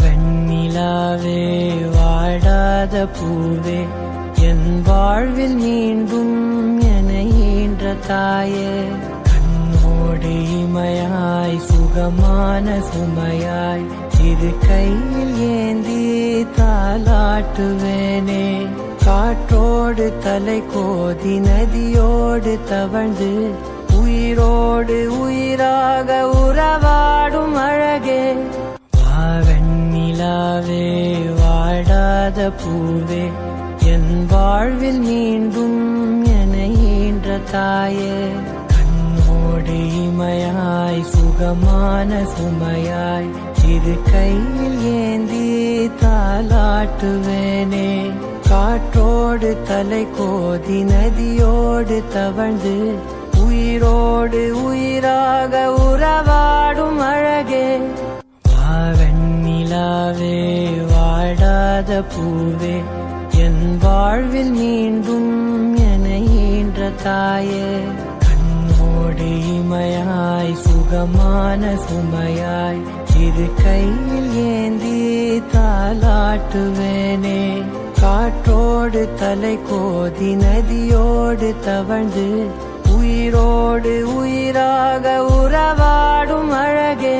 வெண்ணிலாவே வாடாத பூவே என் வாழ்வில் மீண்டும் என ஈன்ற தாயே கண்ணோடு இமையாய் சுகமான சுமையாய் இரு கையில் ஏந்தி தாலாட்டுவேனே காற்றோடு தலை கோதி நதியோடு தவழ்ந்து உயிரோடு உயிராக உறவாடும் அழகே வெண்ணிலாவே வாடாத பூவே என் வாழ்வில் மீண்டும் என ஈன்ற தாயே கண்ணோடு இமையாய் சுகமான சுமையாய் இரு கையில் ஏந்தி தாலாட்டுவேனே காற்றோடு தலை கோதி நதியோடு தவழ்ந்து உயிரோடு உயிராக உறவாடும் அழகே வெண்ணிலாவே வாடாத பூவே என் வாழ்வில் மீண்டும் என ஈன்ற தாயே கண்ணோடு இமையாய் சுகமான சுமையாய் இரு கையில் ஏந்தி தாலாட்டுவேனே காற்றோடு தலை கோதி நதியோடு தவழ்ந்து உயிரோடு உயிராக உறவாடும் அழகே